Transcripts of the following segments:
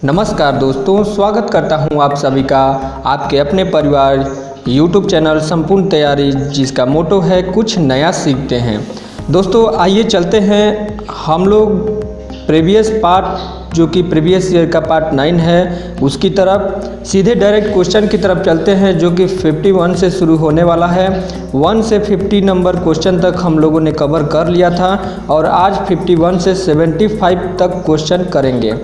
नमस्कार दोस्तों, स्वागत करता हूं आप सभी का आपके अपने परिवार YouTube चैनल संपूर्ण तैयारी, जिसका मोटो है कुछ नया सीखते हैं। दोस्तों आइए चलते हैं हम लोग प्रीवियस पार्ट जो कि प्रीवियस ईयर का पार्ट 9 है उसकी तरफ सीधे डायरेक्ट क्वेश्चन की तरफ चलते हैं, जो कि 51 से शुरू होने वाला है। 1 से 50 नंबर क्वेश्चन तक हम लोगों ने कवर कर लिया था और आज 51 से 75 तक क्वेश्चन करेंगे।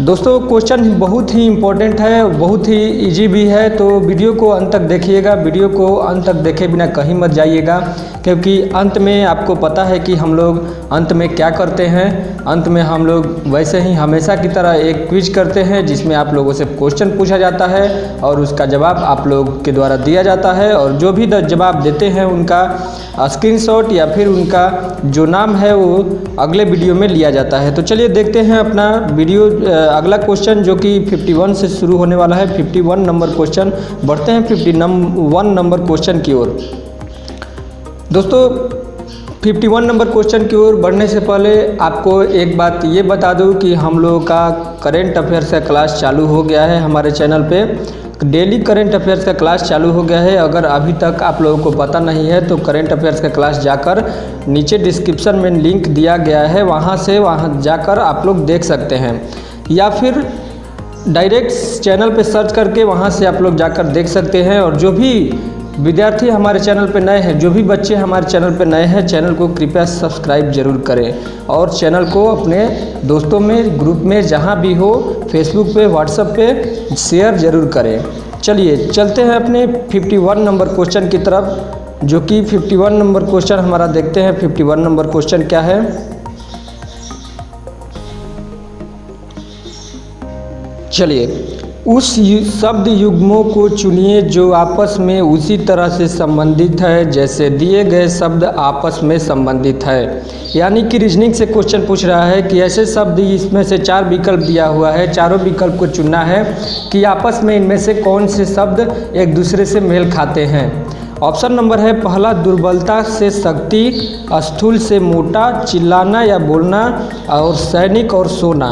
दोस्तों क्वेश्चन बहुत ही इम्पोर्टेंट है, बहुत ही इजी भी है, तो वीडियो को अंत तक देखिएगा। वीडियो को अंत तक देखे बिना कहीं मत जाइएगा, क्योंकि अंत में आपको पता है कि हम लोग अंत में क्या करते हैं। अंत में हम लोग वैसे ही हमेशा की तरह एक क्विज करते हैं, जिसमें आप लोगों से क्वेश्चन पूछा जाता है और उसका जवाब आप लोग के द्वारा दिया जाता है, और जो भी जवाब देते हैं उनका स्क्रीनशॉट या फिर उनका जो नाम है वो अगले वीडियो में लिया जाता है। तो चलिए देखते हैं अपना वीडियो अगला क्वेश्चन, जो कि 51 से शुरू होने वाला है। 51 नंबर क्वेश्चन, बढ़ते हैं 51 नंबर क्वेश्चन की ओर। दोस्तों 51 नंबर क्वेश्चन की ओर बढ़ने से पहले आपको एक बात ये बता दूं कि हम लोगों का करेंट अफेयर्स का क्लास चालू हो गया है। हमारे चैनल पे डेली करेंट अफेयर्स का क्लास चालू हो गया है। अगर अभी तक आप लोगों को पता नहीं है तो करेंट अफेयर्स का क्लास जाकर नीचे डिस्क्रिप्शन में लिंक दिया गया है, वहाँ जाकर आप लोग देख सकते हैं, या फिर डायरेक्ट चैनल पे सर्च करके वहाँ से आप लोग जाकर देख सकते हैं। और जो भी विद्यार्थी हमारे चैनल पे नए हैं, जो भी बच्चे हमारे चैनल पे नए हैं, चैनल को कृपया सब्सक्राइब जरूर करें और चैनल को अपने दोस्तों में, ग्रुप में, जहाँ भी हो, फेसबुक पे, व्हाट्सएप पे शेयर जरूर करें। चलिए चलते हैं अपने 51 नंबर क्वेश्चन की तरफ, जो कि 51 नंबर क्वेश्चन हमारा देखते हैं। 51 नंबर क्वेश्चन क्या है? चलिए, उस शब्द युग्मों को चुनिए जो आपस में उसी तरह से संबंधित है जैसे दिए गए शब्द आपस में संबंधित है। यानी कि रीजनिंग से क्वेश्चन पूछ रहा है कि ऐसे शब्द, इसमें से 4 विकल्प दिया हुआ है, चारों विकल्प को चुनना है कि आपस में इनमें से कौन से शब्द एक दूसरे से मेल खाते हैं। ऑप्शन नंबर है पहला, दुर्बलता से शक्ति, स्थूल से मोटा, चिल्लाना या बोलना, और सैनिक और सोना।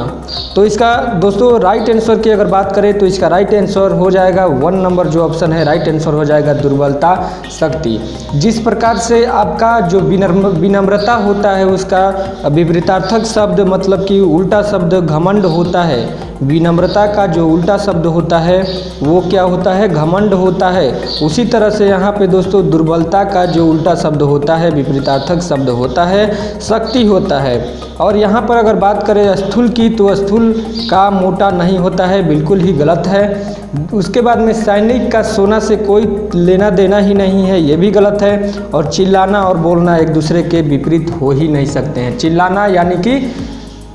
तो इसका दोस्तों राइट आंसर की अगर बात करें तो इसका राइट आंसर हो जाएगा 1 नंबर जो ऑप्शन है, राइट आंसर हो जाएगा दुर्बलता शक्ति। जिस प्रकार से आपका जो विनम्रता होता है उसका विपरीतार्थक शब्द, मतलब कि उल्टा शब्द घमंड होता है। विनम्रता का जो उल्टा शब्द होता है वो क्या होता है? घमंड होता है। उसी तरह से यहाँ पे दोस्तों दुर्बलता का जो उल्टा शब्द होता है, विपरीतार्थक शब्द होता है, शक्ति होता है। और यहाँ पर अगर बात करें स्थूल की, तो स्थूल का मोटा नहीं होता है, बिल्कुल ही गलत है। उसके बाद में सैनिक का सोना से कोई लेना देना ही नहीं है, ये भी गलत है। और चिल्लाना और बोलना एक दूसरे के विपरीत हो ही नहीं सकते हैं। चिल्लाना यानी कि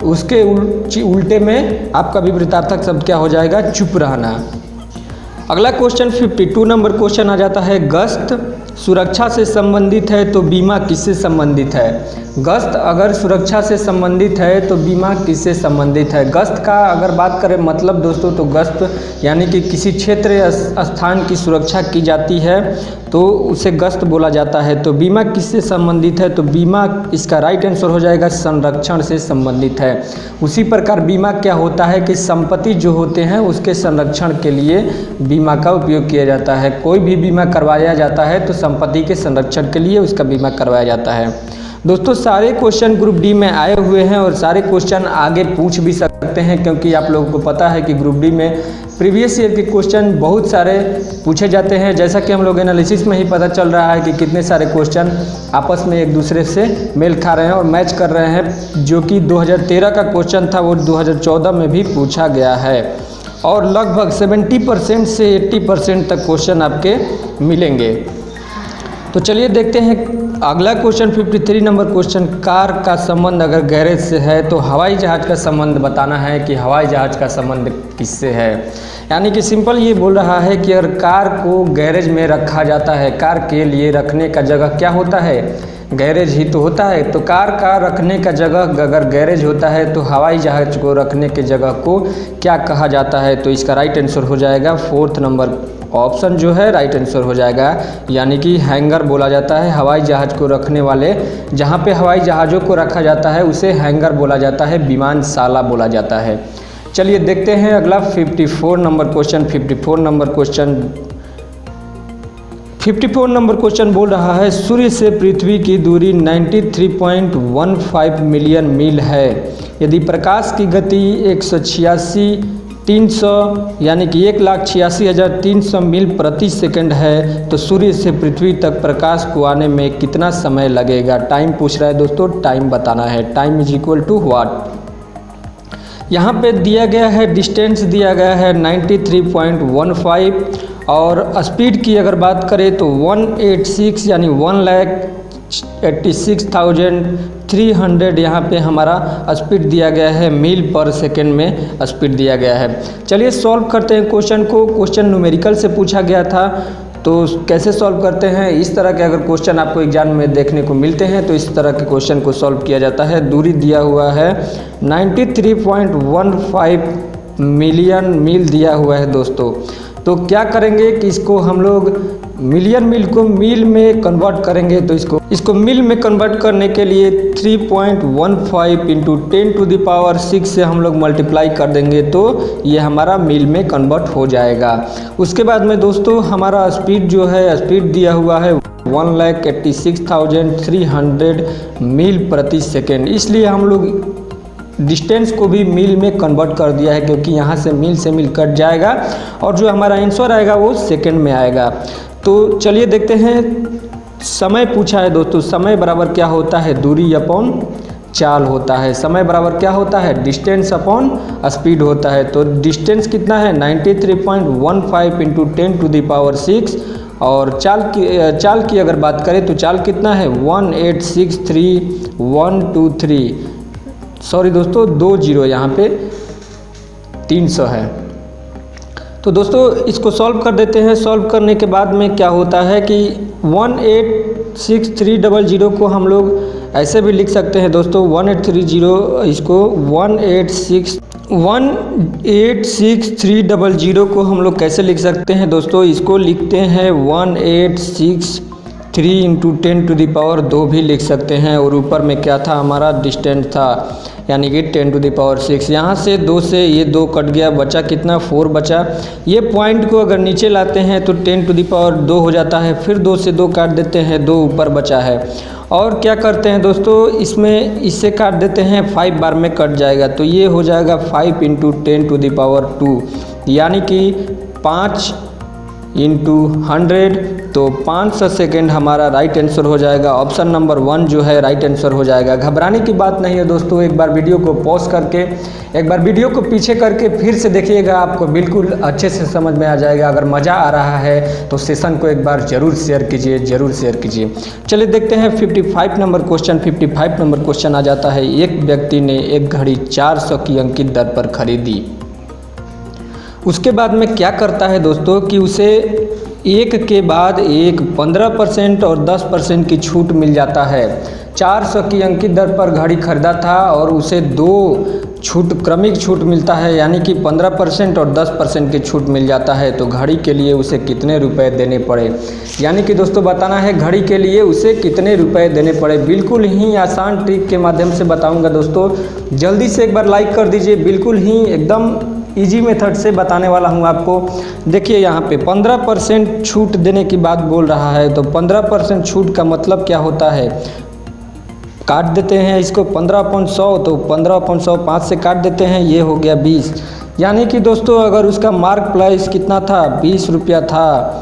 उसके उल्टे में आपका विपरीतार्थक शब्द क्या हो जाएगा? चुप रहना। अगला क्वेश्चन 52 नंबर क्वेश्चन आ जाता है, गश्त सुरक्षा से संबंधित है तो बीमा किससे संबंधित है? गश्त अगर सुरक्षा से संबंधित है तो बीमा किससे संबंधित है? गश्त का अगर बात करें मतलब दोस्तों, तो गश्त यानी कि किसी क्षेत्र या स्थान की सुरक्षा की जाती है तो उसे गश्त बोला जाता है। तो बीमा किससे संबंधित है? तो बीमा इसका राइट आंसर हो जाएगा संरक्षण से संबंधित है। उसी प्रकार बीमा क्या होता है कि संपत्ति जो होते हैं उसके संरक्षण के लिए बीमा का उपयोग किया जाता है। कोई भी बीमा करवाया जाता है तो संपत्ति के संरक्षण के लिए उसका बीमा करवाया जाता है। दोस्तों सारे क्वेश्चन ग्रुप डी में आए हुए हैं और सारे क्वेश्चन आगे पूछ भी सकते हैं, क्योंकि आप लोगों को पता है कि ग्रुप डी में प्रीवियस ईयर के क्वेश्चन बहुत सारे पूछे जाते हैं। जैसा कि हम लोग एनालिसिस में ही पता चल रहा है कि कितने सारे क्वेश्चन आपस में एक दूसरे से मेल खा रहे हैं और मैच कर रहे हैं। जो कि 2013 का क्वेश्चन था वो 2014 में भी पूछा गया है, और लगभग 70% से 80% तक क्वेश्चन आपके मिलेंगे। तो चलिए देखते हैं अगला क्वेश्चन 53 नंबर क्वेश्चन, कार का संबंध अगर गैरेज से है तो हवाई जहाज़ का संबंध बताना है कि हवाई जहाज़ का संबंध किससे है। यानी कि सिंपल ये बोल रहा है कि अगर कार को गैरेज में रखा जाता है, कार के लिए रखने का जगह क्या होता है? गैरेज ही तो होता है। तो कार का रखने का जगह अगर गैरेज होता है तो हवाई जहाज़ को रखने के जगह को क्या कहा जाता है? तो इसका राइट आंसर हो जाएगा 4th नंबर ऑप्शन जो है राइट आंसर हो जाएगा, यानी कि हैंगर बोला जाता है। हवाई जहाज़ को रखने वाले, जहाँ पे हवाई जहाज़ों को रखा जाता है उसे हैंगर बोला जाता है, विमानशाला बोला जाता है। चलिए देखते हैं अगला 54 नंबर क्वेश्चन। 54 नंबर क्वेश्चन बोल रहा है, सूर्य से पृथ्वी की दूरी 93.15 मिलियन मील है। यदि प्रकाश की गति 186,300 यानी कि 1,86,300 मील प्रति सेकंड है, तो सूर्य से पृथ्वी तक प्रकाश को आने में कितना समय लगेगा। टाइम पूछ रहा है दोस्तों, टाइम बताना है। Time is equal to what. यहाँ पे दिया गया है, डिस्टेंस दिया गया है 93.15 और स्पीड की अगर बात करें तो 186 यानी 1,86,300 यहाँ पे हमारा स्पीड दिया गया है, मील पर सेकेंड में स्पीड दिया गया है। चलिए सॉल्व करते हैं क्वेश्चन को। क्वेश्चन न्यूमेरिकल से पूछा गया था, तो कैसे सॉल्व करते हैं। इस तरह के अगर क्वेश्चन आपको एग्जाम में देखने को मिलते हैं तो इस तरह के क्वेश्चन को सॉल्व किया जाता है। दूरी दिया हुआ है 93.15 मिलियन मील दिया हुआ है दोस्तों। तो क्या करेंगे कि इसको हम लोग मिलियन मील को मील में कन्वर्ट करेंगे। तो इसको मील में कन्वर्ट करने के लिए 3.15 इंटू 10⁻⁶ से हम लोग मल्टीप्लाई कर देंगे तो ये हमारा मील में कन्वर्ट हो जाएगा। उसके बाद में दोस्तों हमारा स्पीड जो है, स्पीड दिया हुआ है 1,86,300 मील प्रति सेकेंड। इसलिए हम लोग डिस्टेंस को भी मील में कन्वर्ट कर दिया है, क्योंकि यहाँ से मील कट जाएगा और जो हमारा आंसर आएगा वो सेकंड में आएगा। तो चलिए देखते हैं। समय पूछा है दोस्तों, समय बराबर क्या होता है, दूरी अपॉन चाल होता है। समय बराबर क्या होता है, डिस्टेंस अपॉन स्पीड होता है। तो डिस्टेंस कितना है 93.15 इंटू 10⁻⁶ और चाल की अगर बात करें तो चाल कितना है 1863123। सॉरी दोस्तों, 2 जीरो यहाँ पे 300 है। तो दोस्तों इसको सॉल्व कर देते हैं। सॉल्व करने के बाद में क्या होता है कि 186,300 को हम लोग ऐसे भी लिख सकते हैं दोस्तों। 1830 इसको 186,300 को हम लोग कैसे लिख सकते हैं दोस्तों। इसको लिखते हैं 186,3 इंटू 10⁻² भी लिख सकते हैं। और ऊपर में क्या था, हमारा डिस्टेंस था यानी कि 10⁻⁶। यहाँ से 2 से ये 2 कट गया, बचा कितना 4 बचा। ये पॉइंट को अगर नीचे लाते हैं तो 10⁻² हो जाता है। फिर 2 से 2 काट देते हैं, 2 ऊपर बचा है। और क्या करते हैं दोस्तों, इसमें इससे काट देते हैं, 5 बार में कट जाएगा। तो ये हो जाएगा 5 इंटू 10⁻², यानी कि 5 इंटू 100। तो 500 सेकेंड हमारा राइट आंसर हो जाएगा। ऑप्शन नंबर 1 जो है राइट आंसर हो जाएगा। घबराने की बात नहीं है दोस्तों, एक बार वीडियो को पॉज करके, एक बार वीडियो को पीछे करके फिर से देखिएगा, आपको बिल्कुल अच्छे से समझ में आ जाएगा। अगर मज़ा आ रहा है तो सेशन को एक बार ज़रूर शेयर कीजिए, ज़रूर शेयर कीजिए। चलिए देखते हैं 55 नंबर क्वेश्चन। 55 नंबर क्वेश्चन आ जाता है, एक व्यक्ति ने एक घड़ी 400 की अंकित दर पर खरीदी। उसके बाद में क्या करता है दोस्तों कि उसे एक के बाद एक 15% और 10% की छूट मिल जाता है। 400 की अंकित दर पर घड़ी खरीदा था और उसे 2 क्रमिक छूट मिलता है, यानी कि 15% और 10% की छूट मिल जाता है। तो घड़ी के लिए उसे कितने रुपए देने पड़े, यानी कि दोस्तों बताना है घड़ी के लिए उसे कितने रुपए देने पड़े। बिल्कुल ही आसान ट्रिक के माध्यम से बताऊंगा दोस्तों, जल्दी से एक बार लाइक कर दीजिए। बिल्कुल ही एकदम इजी मेथड से बताने वाला हूं आपको। देखिए यहाँ पे 15% छूट देने की बात बोल रहा है, तो 15% छूट का मतलब क्या होता है, काट देते हैं इसको 15/100, तो 15/100 5 से काट देते हैं, ये हो गया 20। यानी कि दोस्तों अगर उसका मार्क प्राइस कितना था 20 रुपया था,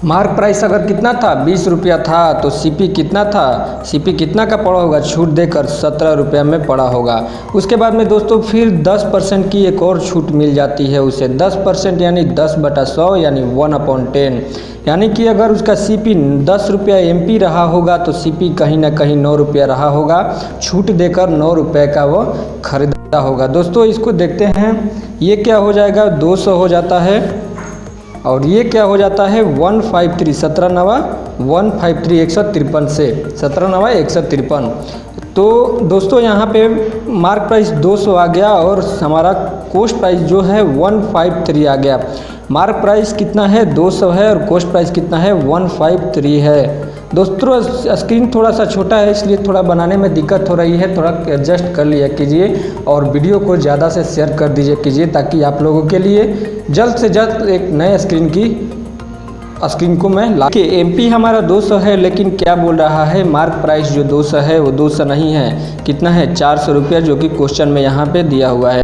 मार्क प्राइस अगर कितना था 20 रुपया था, तो सीपी कितना था, सीपी कितना का पड़ा होगा, छूट देकर 17 रुपया में पड़ा होगा। उसके बाद में दोस्तों फिर 10% की एक और छूट मिल जाती है उसे। 10% यानी 10/100 यानी 1/10, यानी कि अगर उसका सीपी 10 रुपया एमपी रहा होगा तो सीपी कहीं ना कहीं 9 रुपया रहा होगा। छूट देकर 9 रुपये का वो खरीदा होगा। दोस्तों इसको देखते हैं, ये क्या हो जाएगा 200 हो जाता है और ये क्या हो जाता है 153, 17 नवा 153, 153 से 17 नवा 153। तो दोस्तों यहाँ पे मार्क प्राइस 200 आ गया और हमारा कोस्ट प्राइस जो है 153 आ गया। मार्क प्राइस कितना है 200 है और कॉस्ट प्राइस कितना है 153 है। दोस्तों स्क्रीन थोड़ा सा छोटा है इसलिए थोड़ा बनाने में दिक्कत हो रही है, थोड़ा एडजस्ट कर लिया कीजिए और वीडियो को ज़्यादा से शेयर कर दीजिए कीजिए ताकि आप लोगों के लिए जल्द से जल्द एक नए स्क्रीन को मैं ला के MP हमारा 200 है, लेकिन क्या बोल रहा है मार्क प्राइस जो 200 है वो 200 नहीं है, कितना है 400 रुपया, जो कि क्वेश्चन में यहाँ पे दिया हुआ है।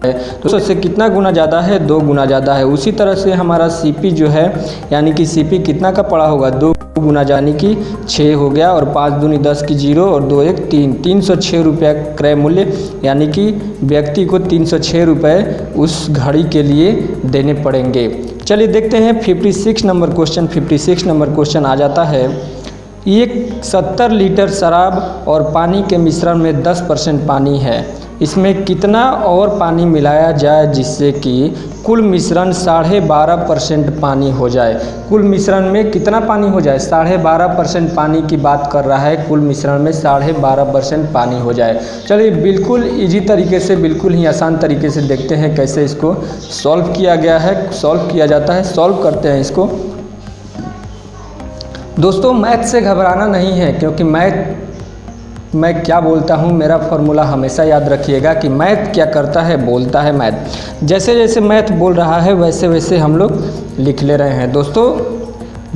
तो इससे कितना गुना ज़्यादा है 2 गुना ज़्यादा है। उसी तरह से हमारा CP जो है यानी कि CP कितना का पड़ा होगा 2 गुना, यानी कि 6 हो गया और 5 दूनी 10 की 0 और 2 1 3, 306 रुपया क्रय मूल्य, यानी कि व्यक्ति को 306 रुपये उस घड़ी के लिए देने पड़ेंगे। चलिए देखते हैं 56 नंबर क्वेश्चन। 56 नंबर क्वेश्चन आ जाता है, एक 70 लीटर शराब और पानी के मिश्रण में 10% पानी है, इसमें कितना और पानी मिलाया जाए जिससे कि कुल मिश्रण 12.5% पानी हो जाए। कुल मिश्रण में कितना पानी हो जाए 12.5% पानी की बात कर रहा है, कुल मिश्रण में 12.5% पानी हो जाए। चलिए बिल्कुल इजी तरीके से, बिल्कुल ही आसान तरीके से देखते हैं कैसे इसको सॉल्व किया गया है, सॉल्व किया जाता है। सॉल्व करते हैं इसको। दोस्तों मैथ से घबराना नहीं है, क्योंकि मैं क्या बोलता हूँ मेरा फॉर्मूला हमेशा याद रखिएगा कि मैथ क्या करता है, बोलता है मैथ। जैसे जैसे मैथ बोल रहा है वैसे वैसे हम लोग लिख ले रहे हैं। दोस्तों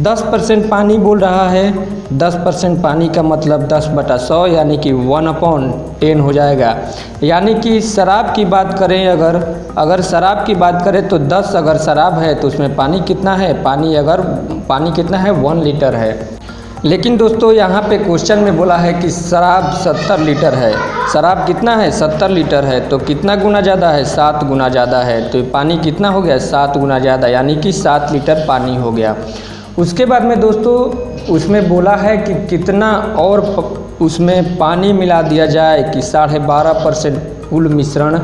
10% पानी बोल रहा है, 10% पानी का मतलब 10/100 यानी कि 1/10 हो जाएगा। यानी कि शराब की बात करें, अगर शराब की बात करें तो 10 अगर शराब है तो उसमें पानी कितना है, पानी कितना है 1 लीटर है। लेकिन दोस्तों यहाँ पे क्वेश्चन में बोला है कि शराब 70 लीटर है, शराब कितना है 70 लीटर है, तो कितना गुना ज़्यादा है 7 गुना ज़्यादा है, तो पानी कितना हो गया 7 गुना ज़्यादा, यानी कि 7 लीटर पानी हो गया। उसके बाद में दोस्तों उसमें बोला है कि कितना और उसमें पानी मिला दिया जाए कि 12.5% कुल मिश्रण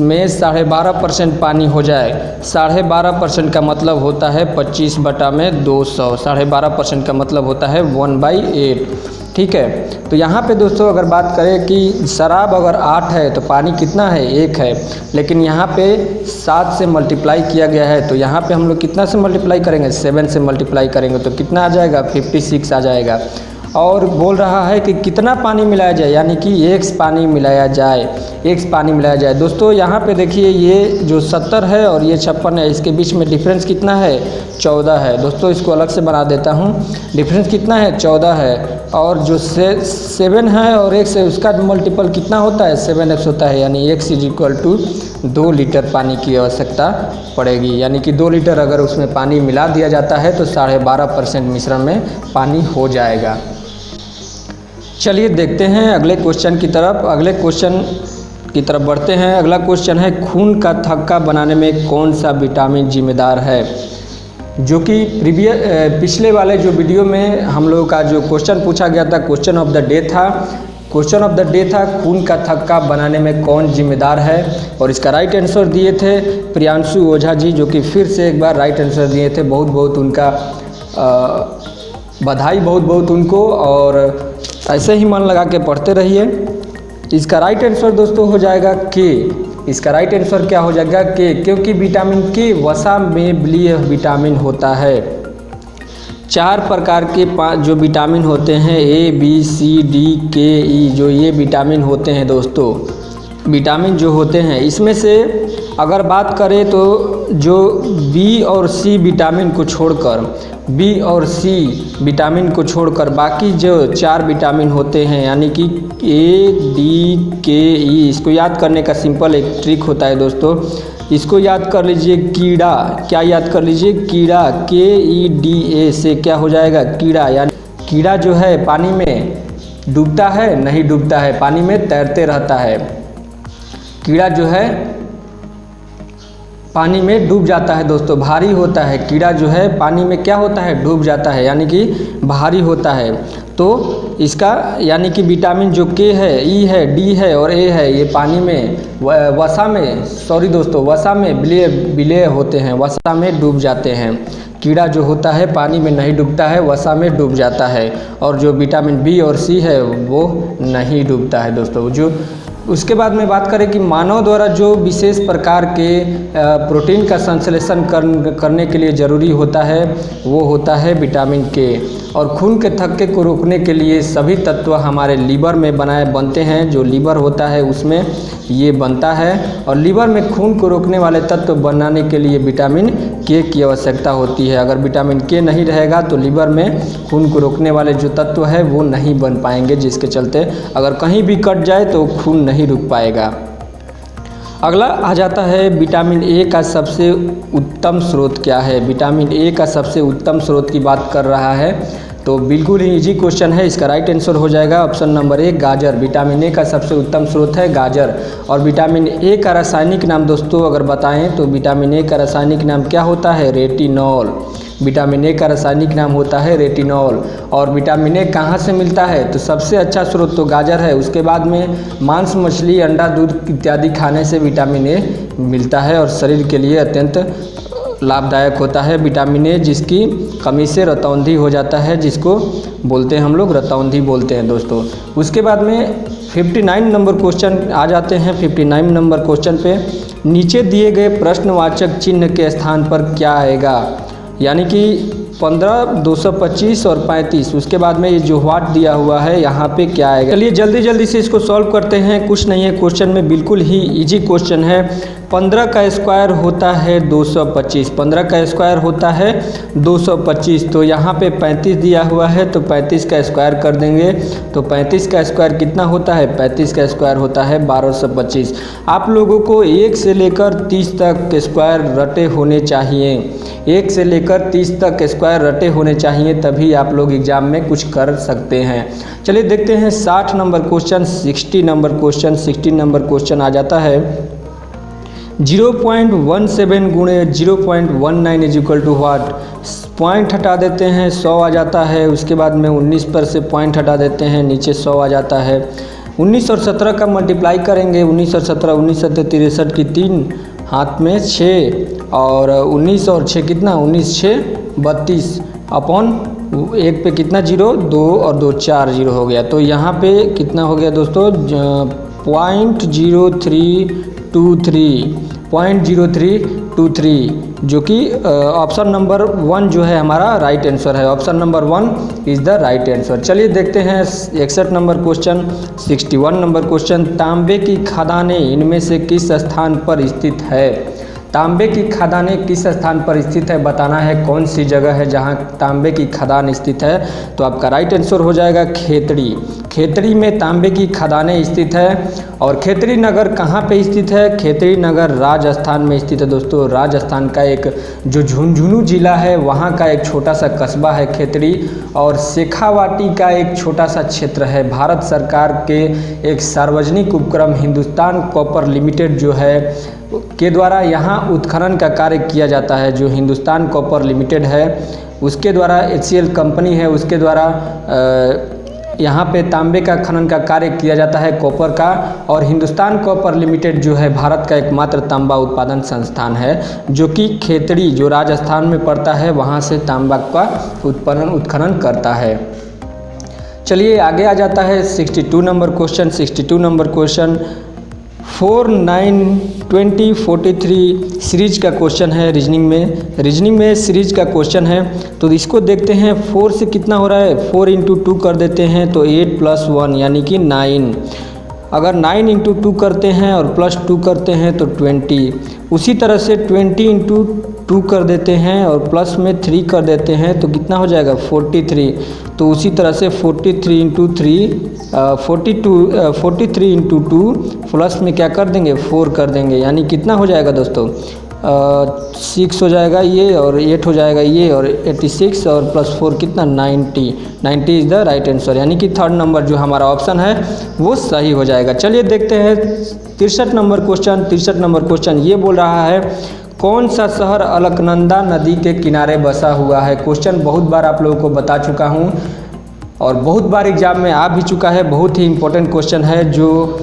में 12.5% पानी हो जाए। 12.5% का मतलब होता है 25/200, 12.5% का मतलब होता है 1/8। ठीक है, तो यहाँ पे दोस्तों अगर बात करें कि शराब अगर 8 है तो पानी कितना है 1 है, लेकिन यहाँ पे 7 से मल्टीप्लाई किया गया है, तो यहाँ पे हम लोग कितना से मल्टीप्लाई करेंगे 7 से मल्टीप्लाई करेंगे तो कितना आ जाएगा 56 आ जाएगा। और बोल रहा है कि कितना पानी मिलाया जाए, यानी कि x पानी मिलाया जाए। दोस्तों यहाँ पे देखिए ये जो 70 है और ये 56 है, इसके बीच में डिफरेंस कितना है 14 है। दोस्तों इसको अलग से बना देता हूँ, डिफरेंस कितना है 14 है, और जो 7 है और x है उसका मल्टीपल कितना होता है 7x होता है, यानी x = 2 लीटर पानी की आवश्यकता पड़ेगी। यानी कि 2 लीटर अगर उसमें पानी मिला दिया जाता है तो 12.5% मिश्रण में पानी हो जाएगा। चलिए देखते हैं अगले क्वेश्चन की तरफ बढ़ते हैं। अगला क्वेश्चन है, खून का थक्का बनाने में कौन सा विटामिन जिम्मेदार है, जो कि पिछले वाले जो वीडियो में हम लोगों का जो क्वेश्चन पूछा गया था, क्वेश्चन ऑफ द डे था खून का थक्का बनाने में कौन जिम्मेदार है, और इसका राइट आंसर दिए थे प्रियांशु ओझा जी, जो कि फिर से एक बार राइट आंसर दिए थे। बहुत उनका बधाई, बहुत उनको, और ऐसे ही मन लगा के पढ़ते रहिए। इसका राइट आंसर दोस्तों हो जाएगा के। इसका राइट आंसर क्या हो जाएगा के, क्योंकि विटामिन के वसा में विलीय विटामिन होता है। 4 प्रकार के जो विटामिन होते हैं A, B, C, D, K, E, जो ये विटामिन होते हैं दोस्तों, विटामिन जो होते हैं इसमें से अगर बात करें तो जो B और C विटामिन को छोड़कर बाकी जो 4 विटामिन होते हैं, यानी कि A, D, K, E, इसको याद करने का सिंपल एक ट्रिक होता है दोस्तों। इसको याद कर लीजिए कीड़ा, क्या याद कर लीजिए कीड़ा, KEDA से क्या हो जाएगा कीड़ा। यानी कीड़ा जो है पानी में डूबता है नहीं डूबता है, पानी में तैरते रहता है। कीड़ा जो है पानी में डूब जाता है दोस्तों, भारी होता है। कीड़ा जो है पानी में क्या होता है डूब जाता है, यानी कि भारी होता है। तो इसका यानी कि विटामिन जो के है, ई है, डी है और ए है, ये पानी में वसा में विलय होते हैं, वसा में डूब जाते हैं। कीड़ा जो होता है पानी में नहीं डूबता है, वसा में डूब जाता है, और जो विटामिन बी और सी है वो नहीं डूबता है दोस्तों। जो उसके बाद में बात करें कि मानव द्वारा जो विशेष प्रकार के प्रोटीन का संश्लेषण करने के लिए ज़रूरी होता है वो होता है विटामिन के। और खून के थक्के को रोकने के लिए सभी तत्व हमारे लीवर में बनते हैं, जो लीवर होता है उसमें ये बनता है। और लीवर में खून को रोकने वाले तत्व बनाने के लिए विटामिन के की आवश्यकता होती है। अगर विटामिन के नहीं रहेगा तो लीवर में खून को रोकने वाले जो तत्व है वो नहीं बन पाएंगे, जिसके चलते अगर कहीं भी कट जाए तो खून नहीं रुक पाएगा। अगला आ जाता है विटामिन ए का सबसे उत्तम स्रोत क्या है। विटामिन ए का सबसे उत्तम स्रोत की बात कर रहा है तो बिल्कुल ही इजी क्वेश्चन है। इसका राइट आंसर हो जाएगा ऑप्शन नंबर 1 गाजर। विटामिन ए का सबसे उत्तम स्रोत है गाजर। और विटामिन ए का रासायनिक नाम दोस्तों अगर बताएं तो विटामिन ए का रासायनिक नाम क्या होता है, रेटिनॉल। विटामिन ए का रासायनिक नाम होता है रेटिनॉल। और विटामिन ए कहाँ से मिलता है तो सबसे अच्छा स्रोत तो गाजर है। उसके बाद में मांस, मछली, अंडा, दूध इत्यादि खाने से विटामिन ए मिलता है और शरीर के लिए अत्यंत लाभदायक होता है। विटामिन ए जिसकी कमी से रतौंधी हो जाता है, जिसको बोलते हैं हम लोग रतौंधी बोलते हैं दोस्तों। उसके बाद में 59 नंबर क्वेश्चन आ जाते हैं। 59 नंबर क्वेश्चन पे नीचे दिए गए प्रश्नवाचक चिन्ह के स्थान पर क्या आएगा, यानी कि 15, 225 और 35। उसके बाद में ये जो व्हाट दिया हुआ है यहाँ पे क्या आएगा। चलिए जल्दी जल्दी से इसको सॉल्व करते हैं। कुछ नहीं है क्वेश्चन में, बिल्कुल ही इजी क्वेश्चन है। 15 का स्क्वायर होता है 225। 15 का स्क्वायर होता है 225। तो यहाँ पे 35 दिया हुआ है तो 35 का स्क्वायर कर देंगे तो 35 का स्क्वायर कितना होता है, 35 का स्क्वायर होता है 1225। आप लोगों को 1 से लेकर 30 तक स्क्वायर रटे होने चाहिए। 1 से लेकर 30 तक स्क्वायर रटे होने चाहिए, तभी आप लोग एग्जाम में कुछ कर सकते हैं। चलिए देखते हैं 60 number question, 60 number question. 60 number question आ जाता है 0.17 गुणे 0.19 is equal to what. Point हटा देते हैं 100 आ जाता है। उसके बाद में 19 पर से पॉइंट हटा देते हैं, नीचे 100 आ जाता है। 19 और 17 का मल्टीप्लाई करेंगे, 19 और 17, 19 7 63 की 3 हाथ में 6 और 19 और 6 कितना, 19 6 32 अपॉन 1 पे कितना 0, 2 और 2 4 0 हो गया। तो यहाँ पे कितना हो गया दोस्तों 0.0323 जो कि ऑप्शन नंबर 1 जो है हमारा राइट आंसर है। Option number 1 is the right answer. चलिए देखते हैं 61 नंबर क्वेश्चन। 61 नंबर क्वेश्चन, तांबे की खदानें इनमें से किस स्थान पर स्थित है। तांबे की खदानें किस स्थान पर स्थित है, बताना है कौन सी जगह है जहां तांबे की खदान स्थित है। तो आपका राइट आंसर हो जाएगा खेतड़ी। खेतड़ी में तांबे की खदानें स्थित है। और खेतड़ी नगर कहाँ पे स्थित है, खेतड़ी नगर राजस्थान में स्थित है दोस्तों। राजस्थान का एक जो झुंझुनू जिला है वहाँ का एक छोटा सा कस्बा है खेतड़ी। और शेखावाटी का एक छोटा सा क्षेत्र है। भारत सरकार के एक सार्वजनिक उपक्रम हिंदुस्तान कॉपर लिमिटेड जो है के द्वारा यहाँ उत्खनन का कार्य किया जाता है। जो हिंदुस्तान कॉपर लिमिटेड है उसके द्वारा, HCL कंपनी है उसके द्वारा यहाँ पे तांबे का खनन का कार्य किया जाता है, कॉपर का। और हिंदुस्तान कॉपर लिमिटेड जो है भारत का एकमात्र तांबा उत्पादन संस्थान है जो कि खेतड़ी जो राजस्थान में पड़ता है वहाँ से तांबा का उत्खनन करता है। चलिए आगे आ जाता है 62 number question. 62 number question 4, 9, 20, 43 series का क्वेश्चन है। रीजनिंग में सीरीज का क्वेश्चन है। तो इसको देखते हैं 4 से कितना हो रहा है, 4 × 2 कर देते हैं तो 8 + 1 यानी कि 9। अगर 9 × 2 करते हैं और +2 करते हैं तो 20। उसी तरह से 20 × 2 कर देते हैं और प्लस में 3 कर देते हैं तो कितना हो जाएगा 43। तो उसी तरह से 43 × 3 43 × 2 प्लस में क्या कर देंगे 4 कर देंगे, यानी कितना हो जाएगा दोस्तों 6 हो जाएगा ये और 8 हो जाएगा ये और 86 और +4 कितना 90 इज़ द राइट आंसर, यानी कि 3rd नंबर जो हमारा ऑप्शन है वो सही हो जाएगा। चलिए देखते हैं 63 नंबर क्वेश्चन। 63 नंबर क्वेश्चन ये बोल रहा है कौन सा शहर अलकनंदा नदी के किनारे बसा हुआ है। क्वेश्चन बहुत बार आप लोगों को बता चुका हूँ और बहुत बार एग्जाम में आ भी चुका है। बहुत ही इम्पोर्टेंट क्वेश्चन है जो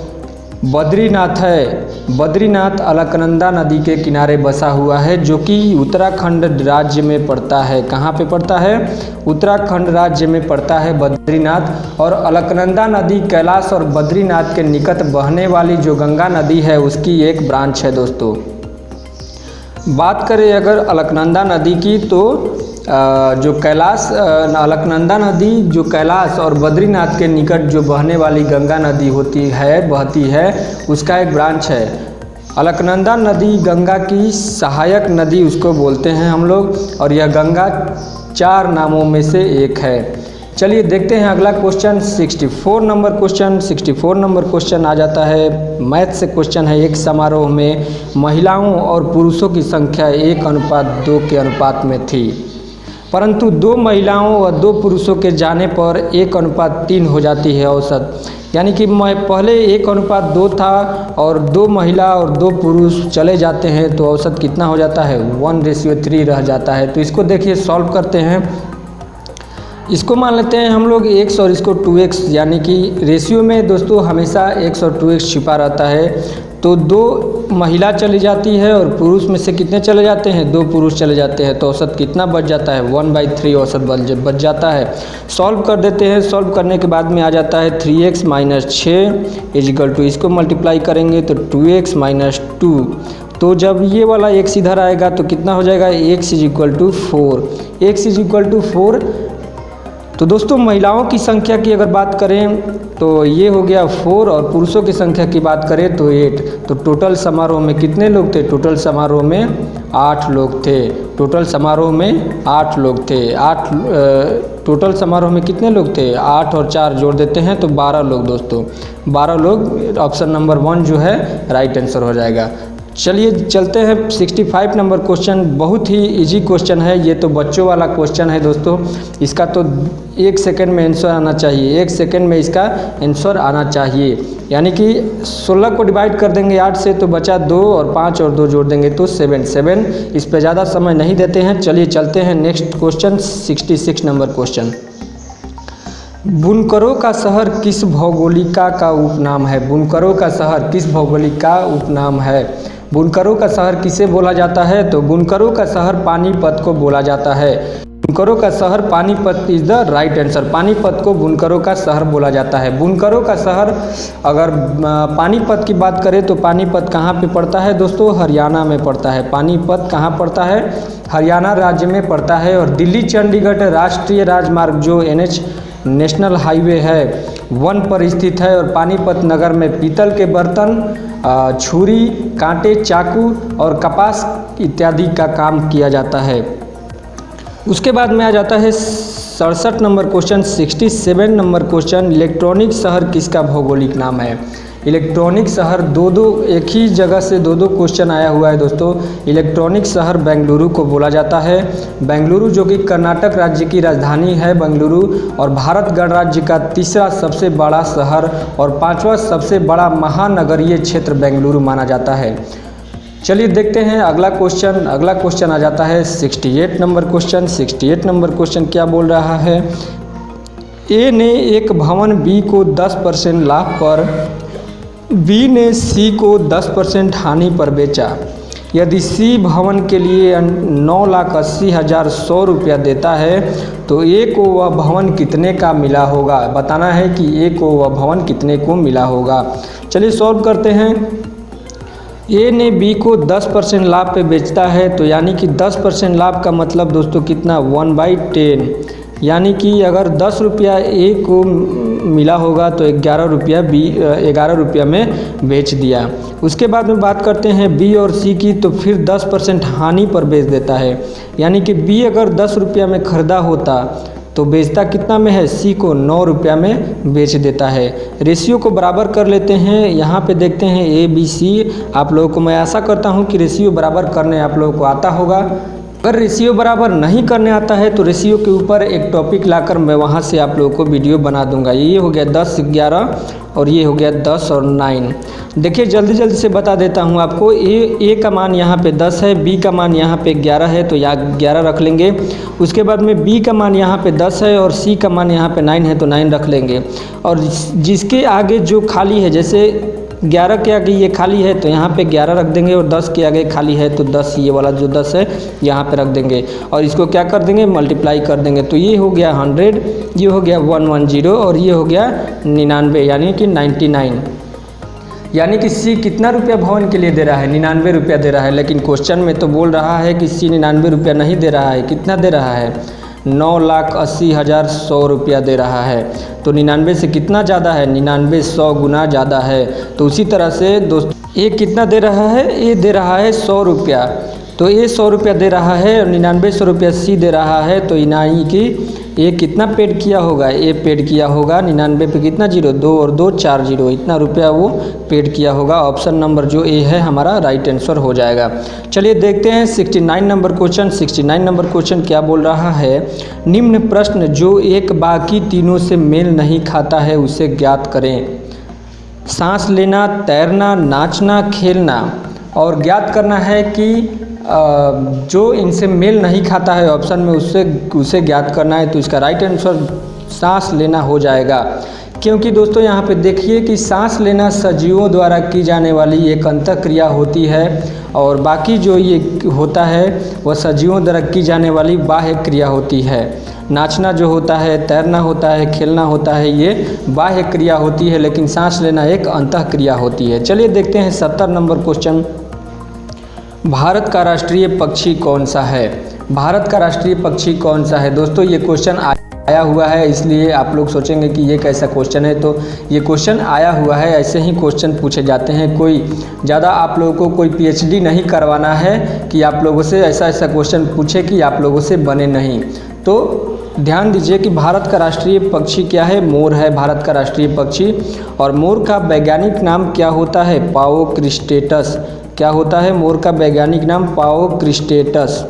बद्रीनाथ है। बद्रीनाथ अलकनंदा नदी के किनारे बसा हुआ है, जो कि उत्तराखंड राज्य में पड़ता है। कहाँ पे पड़ता है? उत्तराखंड राज्य में पड़ता है बद्रीनाथ। और अलकनंदा नदी कैलाश और बद्रीनाथ के निकट बहने वाली जो गंगा नदी है, उसकी एक ब्रांच है दोस्तों। बात करें अगर अलकनंदा नदी की, तो जो कैलाश अलकनंदा नदी जो कैलाश और बद्रीनाथ के निकट जो बहने वाली गंगा नदी बहती है, उसका एक ब्रांच है। अलकनंदा नदी गंगा की सहायक नदी उसको बोलते हैं हम लोग, और यह गंगा 4 नामों में से एक है। चलिए देखते हैं अगला question 64 number question. 64 number question आ जाता है, मैथ से क्वेश्चन है। एक समारोह में महिलाओं और पुरुषों की संख्या 1:2 के अनुपात में थी, परंतु 2 महिलाओं और 2 पुरुषों के जाने पर 1:3 हो जाती है औसत। यानी कि पहले 1:2 था और 2 महिला और 2 पुरुष चले जाते हैं तो औसत कितना हो जाता है? 1:3 रह जाता है। तो इसको देखिए सॉल्व करते हैं। इसको मान लेते हैं हम लोग x और इसको 2x, यानी कि रेशियो में दोस्तों हमेशा x और 2x छिपा रहता है। तो 2 महिला चली जाती है और पुरुष में से कितने चले जाते हैं? 2 पुरुष चले जाते हैं। तो औसत कितना बच जाता है? 1/3 औसत बच जाता है। सॉल्व कर देते हैं। सॉल्व करने के बाद में आ जाता है 3x - 6 = इसको मल्टीप्लाई करेंगे तो 2x - 2। तो जब ये वाला x इधर आएगा तो कितना हो जाएगा? x = 4। x = 4। तो दोस्तों महिलाओं की संख्या की अगर बात करें तो ये हो गया 4, और पुरुषों की संख्या की बात करें तो 8। तो टोटल समारोह में कितने लोग थे? टोटल समारोह में 8 लोग थे। टोटल समारोह में 8 लोग थे। टोटल समारोह में कितने लोग थे? 8 और 4 जोड़ देते हैं तो 12 लोग दोस्तों। 12 लोग। ऑप्शन नंबर 1 जो है राइट आंसर हो जाएगा। चलिए चलते हैं 65 नंबर क्वेश्चन। बहुत ही इजी क्वेश्चन है, ये तो बच्चों वाला क्वेश्चन है दोस्तों। इसका तो 1 सेकंड में आंसर आना चाहिए। 1 सेकंड में इसका आंसर आना चाहिए। यानी कि 16 को डिवाइड कर देंगे 8 से तो बचा 2, और 5 और 2 जोड़ देंगे तो 7। इस पर ज़्यादा समय नहीं देते हैं। चलिए चलते हैं नेक्स्ट क्वेश्चन 66 नंबर क्वेश्चन। बुनकरों का शहर किस भौगोलिका का उपनाम है? बुनकरों का शहर किस भौगोलिक का उपनाम है? बुनकरों का शहर किसे बोला जाता है? तो बुनकरों का शहर पानीपत को बोला जाता है। बुनकरों का शहर Panipat is the right answer. Panipat को बुनकरों का शहर बोला जाता है। बुनकरों का शहर अगर पानीपत की बात करें तो पानीपत कहाँ पे पड़ता है दोस्तों? हरियाणा में पड़ता है। पानीपत कहाँ पड़ता है? हरियाणा राज्य में पड़ता है। और दिल्ली चंडीगढ़ राष्ट्रीय राजमार्ग जो NH नेशनल हाईवे है 1 पर स्थित है। और पानीपत नगर में पीतल के बर्तन, छुरी, कांटे, चाकू और कपास इत्यादि का काम किया जाता है। उसके बाद में आ जाता है 67 number question. 67 number question, electronic शहर किसका भौगोलिक नाम है? इलेक्ट्रॉनिक शहर एक ही जगह से 2 क्वेश्चन आया हुआ है दोस्तों। इलेक्ट्रॉनिक शहर बेंगलुरु को बोला जाता है। बेंगलुरु जो कि कर्नाटक राज्य की राजधानी है बेंगलुरु, और भारत गणराज्य का 3रा सबसे बड़ा शहर और 5वां सबसे बड़ा महानगरीय क्षेत्र बेंगलुरु माना जाता है। चलिए देखते हैं अगला क्वेश्चन। अगला क्वेश्चन आ जाता है 68 नंबर क्वेश्चन। 68 नंबर क्वेश्चन क्या बोल रहा है? ए ने एक भवन बी को 10% लाभ पर, बी ने सी को 10% हानि पर बेचा। यदि सी भवन के लिए 9,80,100 रुपया देता है तो ए को वह भवन कितने का मिला होगा? बताना है कि ए को वह भवन कितने को मिला होगा। चलिए सॉल्व करते हैं। ए ने बी को 10% लाभ पे बेचता है, तो यानी कि 10% लाभ का मतलब दोस्तों कितना? 1/10। यानी कि अगर 10 रुपया ए को मिला होगा तो 11 रुपया में बेच दिया। उसके बाद में बात करते हैं बी और सी की, तो फिर 10% हानि पर बेच देता है। यानी कि बी अगर 10 रुपया में ख़रीदा होता तो बेचता कितना में है? सी को 9 रुपया में बेच देता है। रेशियो को बराबर कर लेते हैं। यहाँ पे देखते हैं ABC। आप लोगों को मैं आशा करता हूँ कि रेशियो बराबर करने आप लोगों को आता होगा। अगर रेशियो बराबर नहीं करने आता है तो रेशियो के ऊपर एक टॉपिक लाकर मैं वहाँ से आप लोगों को वीडियो बना दूंगा। ये हो गया 10, 11 और ये हो गया 10 और 9। देखिए जल्दी से बता देता हूँ आपको। ए का मान यहाँ पे 10 है, बी का मान यहाँ पे 11 है तो यहाँ 11 रख लेंगे। उसके बाद में बी का मान यहाँ पे 10 है और सी का मान यहाँ पे 9 है तो 9 रख लेंगे। और जिसके आगे जो खाली है, जैसे 11 के आगे ये खाली है तो यहाँ पे 11 रख देंगे, और 10 के आगे खाली है तो 10, ये वाला जो 10 है यहाँ पे रख देंगे, और इसको क्या कर देंगे, मल्टीप्लाई कर देंगे। तो ये हो गया 100, ये हो गया 110, और ये हो गया 99 यानी कि 99। यानी कि सी कितना रुपया भवन के लिए दे रहा है, 99 रुपया दे रहा है। लेकिन क्वेश्चन में तो बोल रहा है कि सी 99 रुपया नहीं दे रहा है। कितना दे रहा है, 9,80,100 रुपया दे रहा है। तो 99 से कितना ज़्यादा है, 99 100 गुना ज़्यादा है। तो उसी तरह से दोस्तों ये कितना दे रहा है, ये दे रहा है 100 रुपया। तो ये 100 रुपया दे रहा है और 99 100 रुपया सी दे रहा है। तो यानी कि ये कितना पेड किया होगा, ये पेड किया होगा 99 पे कितना जीरो, 2 और 2 4 जीरो, इतना रुपया वो पेड किया होगा। ऑप्शन नंबर जो ए है हमारा राइट आंसर हो जाएगा। चलिए देखते हैं 69 नंबर क्वेश्चन। 69 नंबर क्वेश्चन क्या बोल रहा है, निम्न प्रश्न जो एक बाकी तीनों से मेल नहीं खाता है उसे ज्ञात करें। सांस लेना, तैरना, नाचना, खेलना, और ज्ञात करना है कि जो इनसे मेल नहीं खाता है ऑप्शन में उसे ज्ञात करना है। तो इसका राइट आंसर सांस लेना हो जाएगा। क्योंकि दोस्तों यहाँ पे देखिए कि सांस लेना सजीवों द्वारा की जाने वाली एक अंतःक्रिया होती है, और बाकी जो ये होता है वह सजीवों द्वारा की जाने वाली बाह्य क्रिया होती है। नाचना जो होता है, तैरना होता है, खेलना होता है, ये बाह्य क्रिया होती है, लेकिन सांस लेना एक अंतःक्रिया होती है। चलिए देखते हैं 70 नंबर क्वेश्चन। भारत का राष्ट्रीय पक्षी कौन सा है, भारत का राष्ट्रीय पक्षी कौन सा है। दोस्तों ये क्वेश्चन आया हुआ है, इसलिए आप लोग सोचेंगे कि ये कैसा क्वेश्चन है। तो ये क्वेश्चन आया हुआ है, ऐसे ही क्वेश्चन पूछे जाते हैं। कोई ज़्यादा आप लोगों को कोई पीएचडी नहीं करवाना है कि आप लोगों से ऐसा क्वेश्चन पूछे कि आप लोगों से बने नहीं। तो ध्यान दीजिए कि भारत का राष्ट्रीय पक्षी क्या है, मोर है भारत का राष्ट्रीय पक्षी। और मोर का वैज्ञानिक नाम क्या होता है, पाओक्रिस्टेटस। क्या होता है मोर का वैज्ञानिक नाम, पाओक्रिस्टेटस,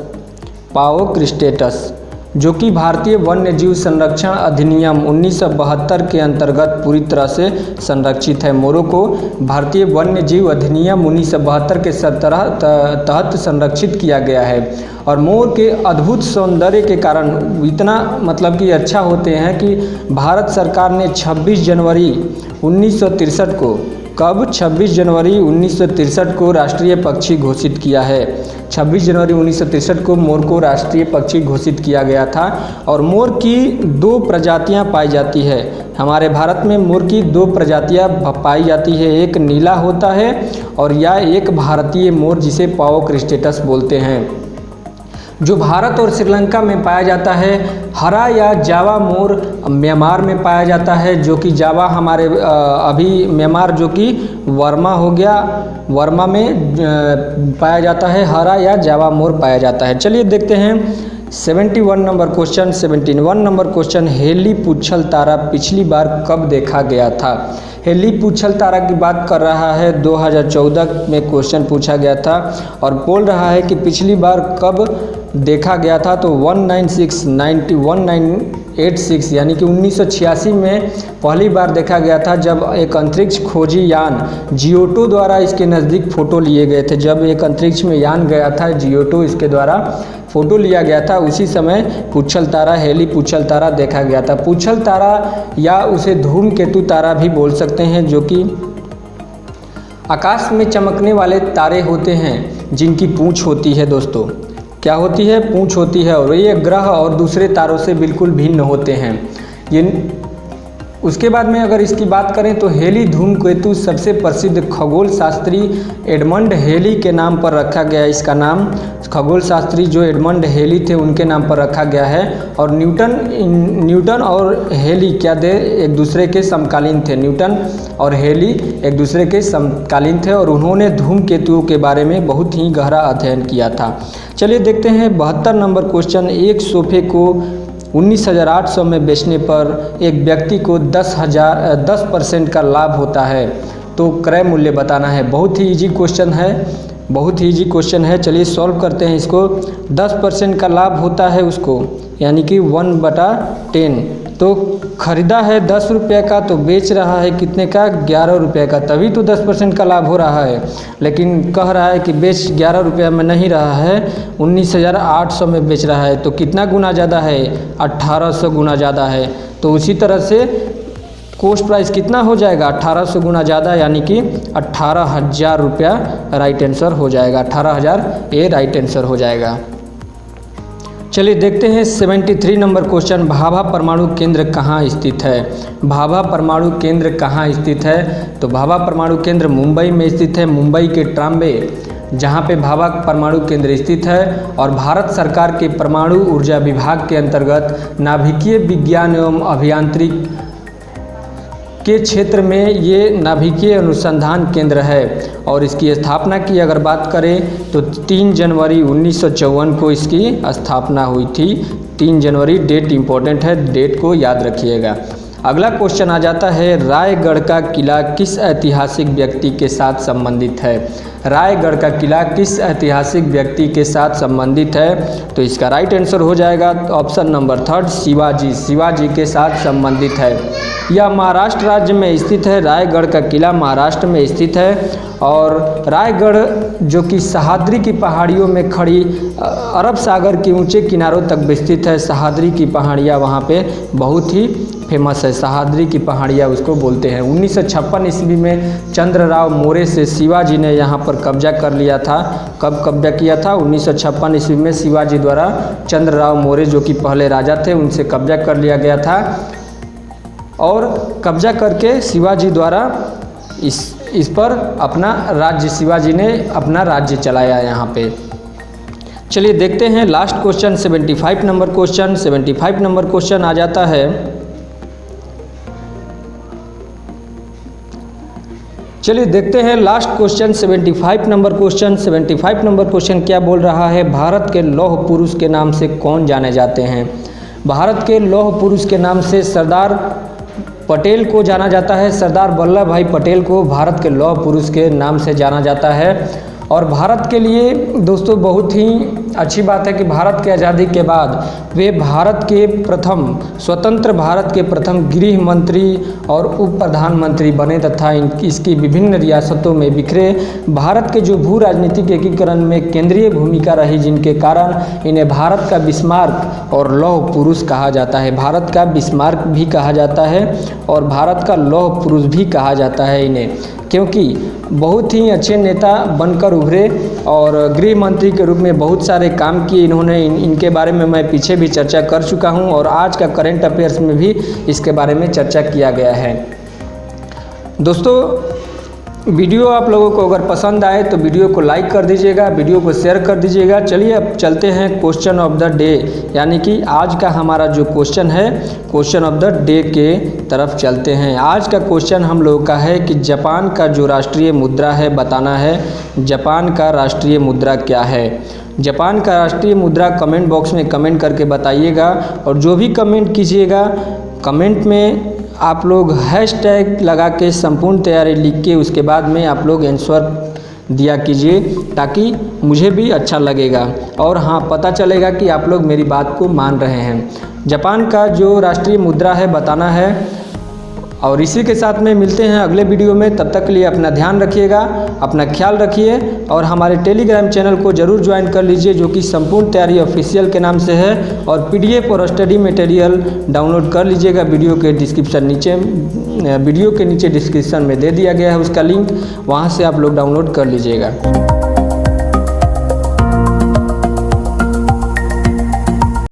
पाओक्रिस्टेटस, जो कि भारतीय वन्यजीव संरक्षण अधिनियम 1972 के अंतर्गत पूरी तरह से संरक्षित है। मोरों को भारतीय वन्यजीव अधिनियम 1972 के तहत संरक्षित किया गया है। और मोर के अद्भुत सौंदर्य के कारण इतना मतलब कि अच्छा होते हैं कि भारत सरकार ने 26 जनवरी 1963 को, कब 26 जनवरी 1963 को राष्ट्रीय पक्षी घोषित किया है। 26 जनवरी 1963 को मोर को राष्ट्रीय पक्षी घोषित किया गया था। और मोर की 2 प्रजातियां पाई जाती है हमारे भारत में। मोर की 2 प्रजातियां पाई जाती है, एक नीला होता है और या एक भारतीय मोर जिसे पाओक्रिस्टेटस बोलते हैं, जो भारत और श्रीलंका में पाया जाता है। हरा या जावा मोर म्यांमार में पाया जाता है, जो कि जावा हमारे अभी म्यांमार जो कि वर्मा हो गया, वर्मा में पाया जाता है। हरा या जावा मोर पाया जाता है। चलिए देखते हैं 71 नंबर क्वेश्चन। 71 नंबर क्वेश्चन, हेली पूछल तारा पिछली बार कब देखा गया था। हेली पूछल तारा की बात कर रहा है, 2014 में क्वेश्चन पूछा गया था और बोल रहा है कि पिछली बार कब देखा गया था। तो 1986 यानी कि 1986 में पहली बार देखा गया था, जब एक अंतरिक्ष खोजी यान जियोटो द्वारा इसके नज़दीक फ़ोटो लिए गए थे। जब एक अंतरिक्ष में यान गया था जियोटो, इसके द्वारा फ़ोटो लिया गया था, उसी समय पूछल तारा, हेली पूछल तारा देखा गया था। पूछल तारा या उसे धूमकेतु तारा भी बोल सकते हैं, जो कि आकाश में चमकने वाले तारे होते हैं जिनकी पूँछ होती है। दोस्तों क्या होती है, पूँछ होती है, और ये ग्रह और दूसरे तारों से बिल्कुल भिन्न होते हैं। ये उसके बाद में अगर इसकी बात करें तो हेली धूमकेतु सबसे प्रसिद्ध खगोल शास्त्री एडमंड हेली के नाम पर रखा गया है। इसका नाम खगोल शास्त्री जो एडमंड हेली थे उनके नाम पर रखा गया है। और न्यूटन और हेली क्या थे, एक दूसरे के समकालीन थे। न्यूटन और हेली एक दूसरे के समकालीन थे और उन्होंने धूमकेतुओं के बारे में बहुत ही गहरा अध्ययन किया था। चलिए देखते हैं 72 नंबर क्वेश्चन। एक सोफे को 19,800 में बेचने पर एक व्यक्ति को 10% का लाभ होता है, तो क्रय मूल्य बताना है। बहुत ही इजी क्वेश्चन है, बहुत ही इजी क्वेश्चन है। चलिए सॉल्व करते हैं इसको। 10% का लाभ होता है उसको, यानी कि 1/10। तो खरीदा है 10 रुपये का, तो बेच रहा है कितने का, 11 रुपये का, तभी तो 10% का लाभ हो रहा है। लेकिन कह रहा है कि बेच 11 रुपये में नहीं रहा है, 19,800 में बेच रहा है। तो कितना गुना ज़्यादा है, 1800 गुना ज़्यादा है। तो उसी तरह से कॉस्ट प्राइस कितना हो जाएगा, 1800 गुना ज़्यादा, यानी कि 18,000 रुपया राइट आंसर हो जाएगा। 18,000 ये राइट आंसर हो जाएगा। चलिए देखते हैं 73 नंबर क्वेश्चन, भाभा परमाणु केंद्र कहाँ स्थित है। भाभा परमाणु केंद्र कहाँ स्थित है, तो भाभा परमाणु केंद्र मुंबई में स्थित है। मुंबई के ट्राम्बे जहाँ पे भाभा परमाणु केंद्र स्थित है, और भारत सरकार के परमाणु ऊर्जा विभाग के अंतर्गत नाभिकीय विज्ञान एवं अभियांत्रिकी के क्षेत्र में ये नाभिकीय अनुसंधान केंद्र है। और इसकी स्थापना की अगर बात करें तो 3 जनवरी 1954 को इसकी स्थापना हुई थी। 3 जनवरी डेट इम्पोर्टेंट है, डेट को याद रखिएगा। अगला क्वेश्चन आ जाता है, रायगढ़ का किला किस ऐतिहासिक व्यक्ति के साथ संबंधित है। रायगढ़ का किला किस ऐतिहासिक व्यक्ति के साथ संबंधित है, तो इसका राइट आंसर हो जाएगा ऑप्शन नंबर 3 शिवाजी। शिवाजी के साथ संबंधित है। यह महाराष्ट्र राज्य में स्थित है। रायगढ़ का किला महाराष्ट्र में स्थित है, और रायगढ़ जो कि सह्याद्री की पहाड़ियों में खड़ी अरब सागर के ऊंचे किनारों तक विस्तृत है। सह्याद्री की पहाड़ियाँ वहाँ पे बहुत ही फेमस है, सह्याद्री की पहाड़ियाँ उसको बोलते हैं। 1956 ईस्वी में चंद्रराव मौर्य से शिवाजी ने यहाँ पर कब्जा कर लिया था। कब कब्जा किया था, 1956 ईस्वी में शिवाजी द्वारा चंद्रराव मौर्य जो कि पहले राजा थे उनसे कब्जा कर लिया गया था, और कब्जा करके शिवाजी द्वारा इस पर अपना राज्य, शिवाजी ने अपना राज्य चलाया यहाँ पे। चलिए देखते हैं last question 75 number question. 75 number question आ जाता है, चलिए देखते हैं last question 75 number question. 75 number question क्या बोल रहा है, भारत के लौह पुरुष के नाम से कौन जाने जाते हैं। भारत के लौह पुरुष के नाम से सरदार पटेल को जाना जाता है। सरदार वल्लभ भाई पटेल को भारत के लौह पुरुष के नाम से जाना जाता है। और भारत के लिए दोस्तों बहुत ही अच्छी बात है कि भारत की आज़ादी के बाद वे भारत के प्रथम स्वतंत्र भारत के प्रथम गृह मंत्री और उप प्रधानमंत्री बने, तथा इसकी विभिन्न रियासतों में बिखरे भारत के जो भू राजनीतिक एकीकरण में केंद्रीय भूमिका रही, जिनके कारण इन्हें भारत का बिस्मार्क और लौह पुरुष कहा जाता है। भारत का बिस्मार्क भी कहा जाता है और भारत का लौह पुरुष भी कहा जाता है इन्हें, क्योंकि बहुत ही अच्छे नेता बनकर उभरे और गृह मंत्री के रूप में बहुत सारे काम किए इन्होंने। इनके बारे में मैं पीछे भी चर्चा कर चुका हूं, और आज का करंट अफेयर्स में भी इसके बारे में चर्चा किया गया है। दोस्तों वीडियो आप लोगों को अगर पसंद आए तो वीडियो को लाइक कर दीजिएगा, वीडियो को शेयर कर दीजिएगा। चलिए अब चलते हैं क्वेश्चन ऑफ द डे, यानी कि आज का हमारा जो क्वेश्चन है क्वेश्चन ऑफ द डे के तरफ चलते हैं। आज का क्वेश्चन हम लोगों का है कि जापान का जो राष्ट्रीय मुद्रा है बताना है। जापान का राष्ट्रीय मुद्रा क्या है। जापान का राष्ट्रीय मुद्रा कमेंट बॉक्स में कमेंट करके बताइएगा, और जो भी कमेंट कीजिएगा कमेंट में आप लोग हैशटैग लगा के संपूर्ण तैयारी लिख के उसके बाद में आप लोग आंसर दिया कीजिए, ताकि मुझे भी अच्छा लगेगा और हाँ पता चलेगा कि आप लोग मेरी बात को मान रहे हैं। जापान का जो राष्ट्रीय मुद्रा है बताना है। और इसी के साथ में मिलते हैं अगले वीडियो में। तब तक के लिए अपना ध्यान रखिएगा, अपना ख्याल रखिए, और हमारे टेलीग्राम चैनल को ज़रूर ज्वाइन कर लीजिए जो कि संपूर्ण तैयारी ऑफिशियल के नाम से है। और पीडीएफ और स्टडी मटेरियल डाउनलोड कर लीजिएगा, वीडियो के नीचे डिस्क्रिप्शन में दे दिया गया है उसका लिंक, वहाँ से आप लोग डाउनलोड कर लीजिएगा।